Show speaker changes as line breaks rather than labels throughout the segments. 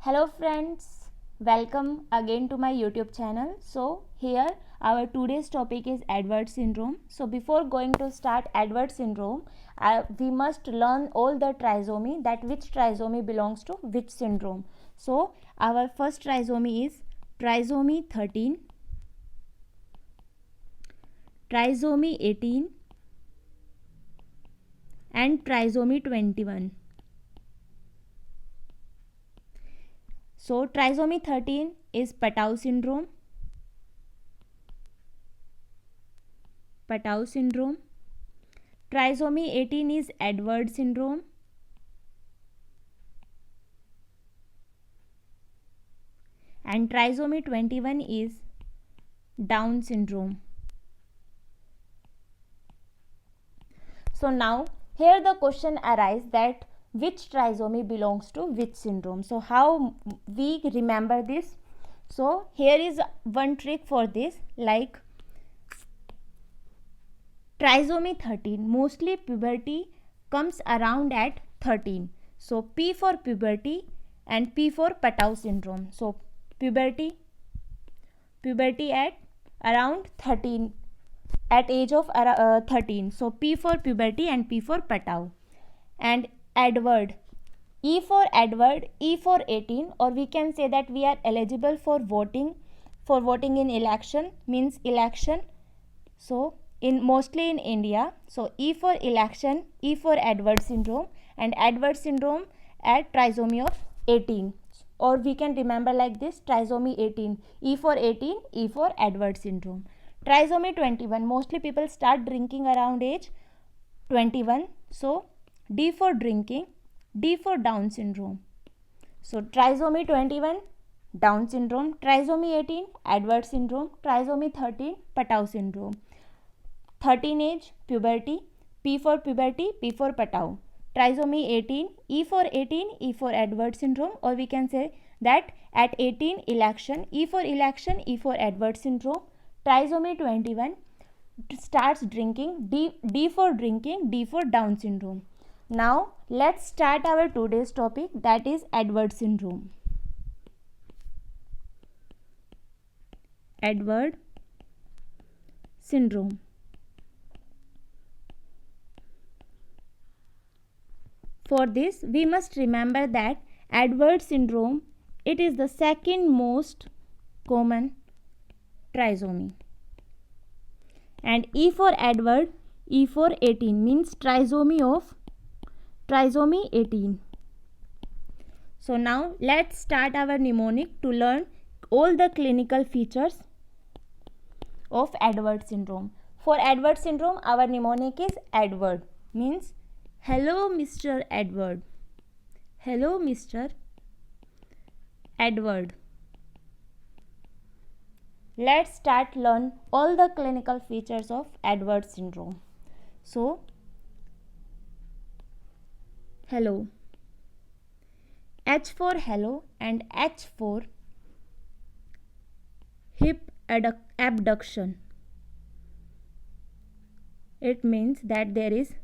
Hello friends, welcome again to my YouTube channel. So here our today's topic is Edwards syndrome. So before going to start Edwards syndrome, we must learn all the trisomy, that which trisomy belongs to which syndrome. So our first trisomy is trisomy 13, trisomy 18 and trisomy 21. So trisomy 13 is Patau syndrome. Trisomy 18 is Edwards syndrome. And trisomy 21 is Down syndrome. So now here the question arises that which trisomy belongs to which syndrome. So how we remember this? So here is one trick for this, like trisomy 13, mostly puberty comes around at 13. So P for puberty and P for Patau syndrome. So puberty at around 13, at age of 13. So P for puberty and P for Patau. And Edward, E for Edward, E for 18, or we can say that we are eligible for voting in election, means election. So mostly in India. So E for election, E for Edward syndrome, and Edward syndrome at trisomy of 18, or we can remember like this, trisomy 18, E for 18, E for Edward syndrome. Trisomy 21, mostly people start drinking around age 21. So D for drinking, D for Down syndrome. So trisomy 21, Down syndrome. Trisomy 18, Edward syndrome. Trisomy 13, Patau syndrome. 13 age, puberty, P for puberty, P for Patau. Trisomy 18, E for 18, E for Edward syndrome, or we can say that at 18 election, E for election, E for Edward syndrome. Trisomy 21 starts drinking, D for drinking, D for Down syndrome. Now let's start our today's topic, that is Edward syndrome. Edward syndrome. For this we must remember that Edward syndrome, it is the second most common trisomy. And E for Edward, E for 18 means trisomy 18. So now let's start our mnemonic to learn all the clinical features of Edward syndrome. For Edward syndrome, our mnemonic is Edward, means hello Mr. Edward. Hello Mr. Edward. Let's start learn all the clinical features of Edward syndrome. So hello, H for hello and H for hip abduction. It means that there is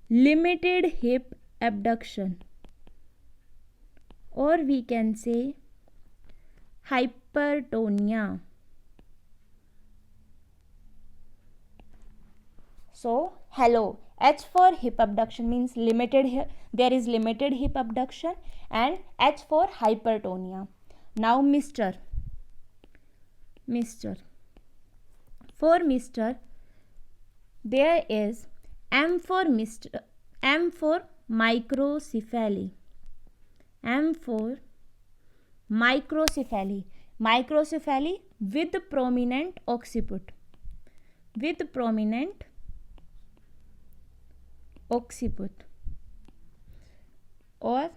limited hip abduction, or we can say hypertonia. So hello, H for hip abduction means there is limited hip abduction, and H for hypertonia. Now Mr. For Mr, there is M for microcephaly. M for microcephaly. Microcephaly with prominent occiput. Or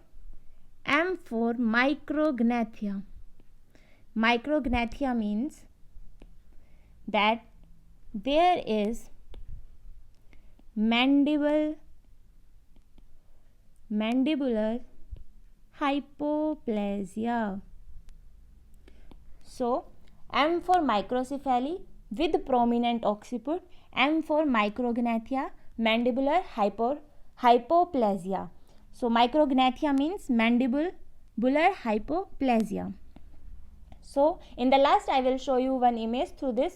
M for micrognathia. Micrognathia means that there is mandibular hypoplasia. So M for microcephaly with prominent occiput, M for micrognathia, mandibular hypoplasia. So micrognathia means mandible mandibular hypoplasia. So in the last I will show you one image through which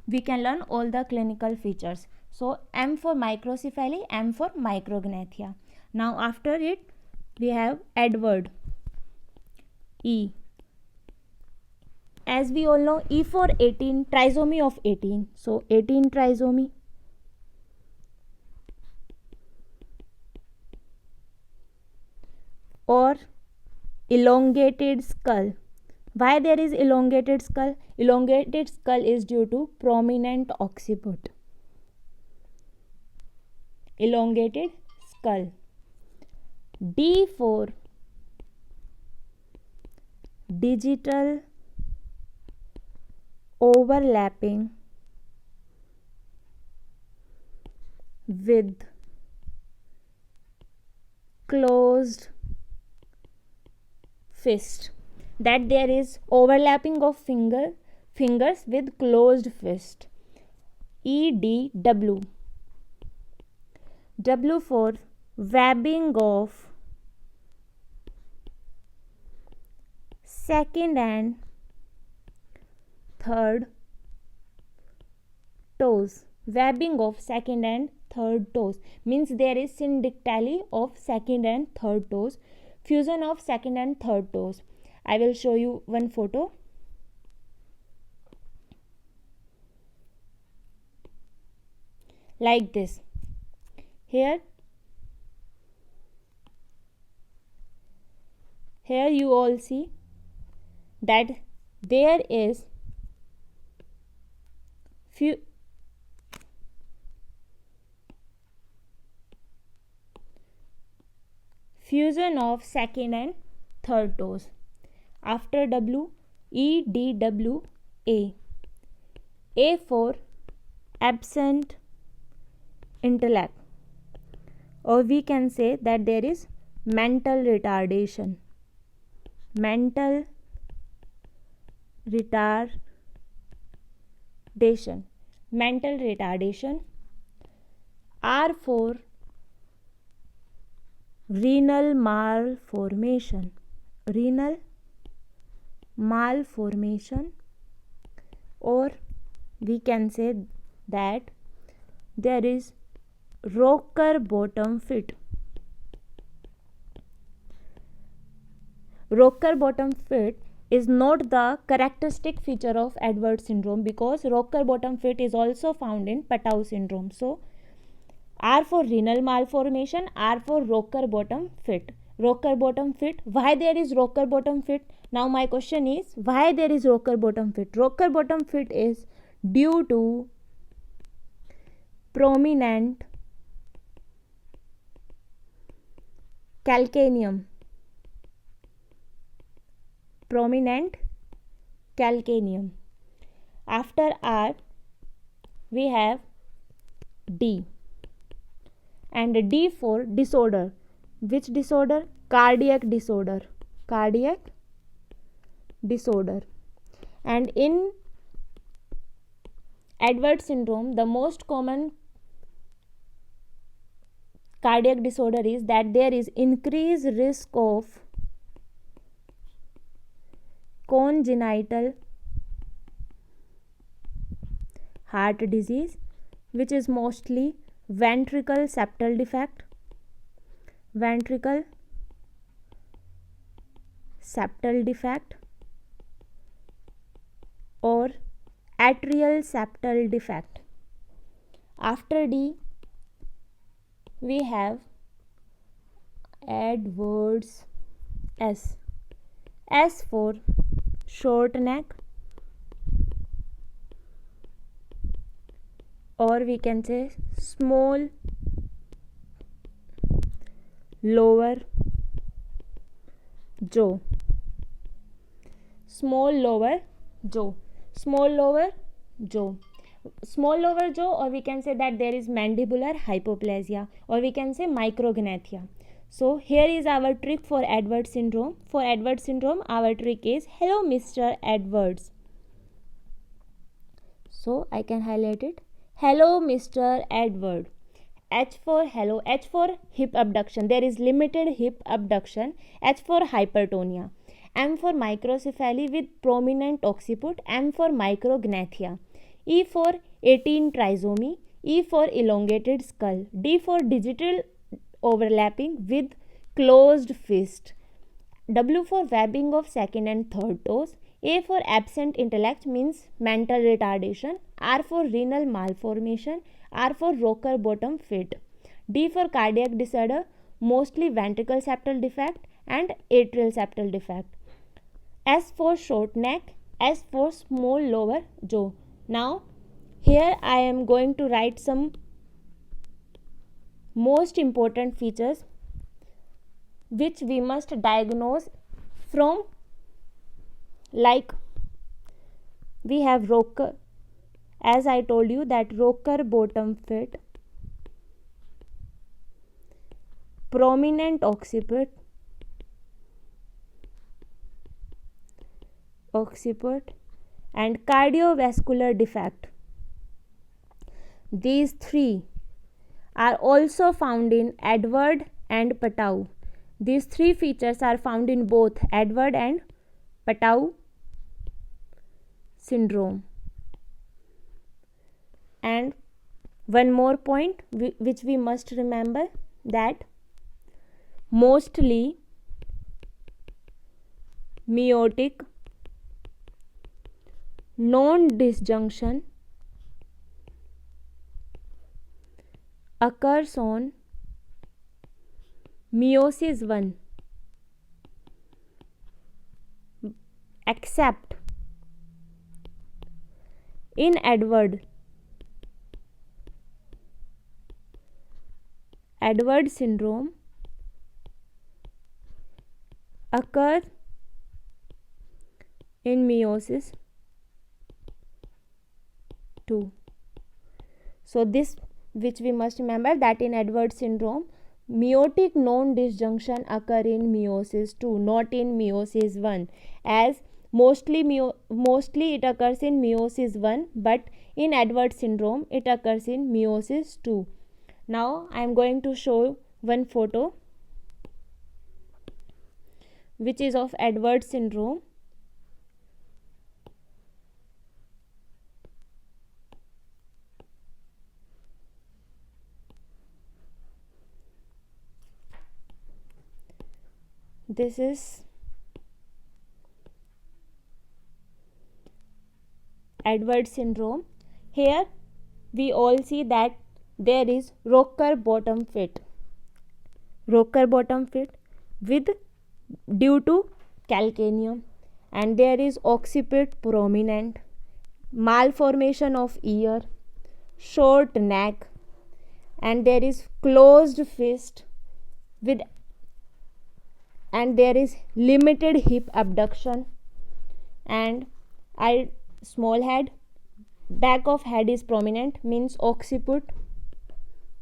we can learn all the clinical features. So M for microcephaly, M for micrognathia. Now after it we have Edward, E. As we all know, E for 18, trisomy of 18. So 18 trisomy. Or elongated skull. Why there is elongated skull? Elongated skull is due to prominent occiput. Elongated skull. D for digital overlapping with closed fist. That there is overlapping of fingers with closed fist. EDW. W for webbing of second and third toes. Webbing of second and third toes means there is syndactyly of second and third toes. Fusion of second and third toes. I will show you one photo. Like this. Here you all see that there is fusion of second and third toes. After W, E, D, W, A. A for absent intellect, or we can say that there is mental retardation. Mental retardation. Mental retardation. R for renal malformation. Renal malformation, or we can say that there is rocker bottom fit. Rocker bottom fit is not the characteristic feature of Edwards syndrome, because rocker bottom fit is also found in Patau syndrome. So R for renal malformation, R for rocker bottom fit. Rocker bottom fit. Why there is rocker bottom fit? Now my question is, why there is rocker bottom fit? Rocker bottom fit is due to prominent calcaneum. Prominent calcaneum. After R we have D, and D for disorder. Which disorder? Cardiac disorder. Cardiac disorder. And in Edwards syndrome, the most common cardiac disorder is that there is increased risk of congenital heart disease, which is mostly ventricle septal defect. Ventricle septal defect or atrial septal defect. After D we have Edwards S. S for short neck, or we can say small lower jaw. Small lower jaw. Small lower jaw. Small lower jaw, or we can say that there is mandibular hypoplasia, or we can say micrognathia. So here is our trick for Edwards syndrome. For Edwards syndrome, our trick is hello Mr. Edwards. So I can highlight it. Hello Mr. Edward. H for hello, H for hip abduction, there is limited hip abduction. H for hypertonia. M for microcephaly with prominent occiput. M for micrognathia. E for 18 trisomy. E for elongated skull. D for digital overlapping with closed fist. W for webbing of second and third toes. A for absent intellect means mental retardation. R for renal malformation. R for rocker bottom fit. D for cardiac disorder, mostly ventricle septal defect and atrial septal defect. S for short neck. S for small lower jaw. Now here I am going to write some most important features which we must diagnose from, like we have rocker, as I told you that rocker bottom fit, prominent occiput, and cardiovascular defect. These three are also found in Edward and Patau. These three features are found in both Edward and Patau syndrome. And one more point which we must remember, that mostly meiotic non-disjunction occurs on meiosis 1 except in Edward syndrome occurs in meiosis 2. So this which we must remember, that in Edward syndrome meiotic non-disjunction occur in meiosis 2, not in meiosis 1, as mostly it occurs in meiosis 1, but in Edward syndrome it occurs in meiosis 2. Now I am going to show one photo which is of Edward syndrome. This is Edward syndrome. Here we all see that there is rocker bottom fit with due to calcaneum, and there is occiput prominent, malformation of ear, short neck, and there is closed fist with, and there is limited hip abduction, and small head, back of head is prominent means occiput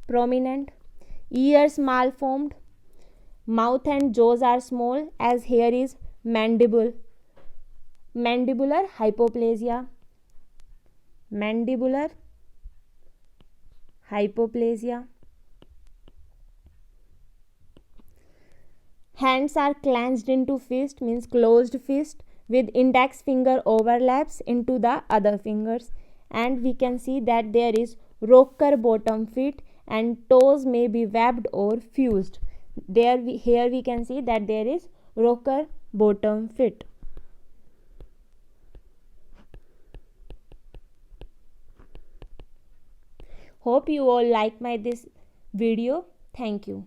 prominent, ears malformed, mouth and jaws are small as here is mandibular hypoplasia, hands are clenched into fist means closed fist with index finger overlaps into the other fingers, and we can see that there is rocker bottom fit and toes may be webbed or fused. Here we can see that there is rocker bottom fit. Hope you all like this video. Thank you.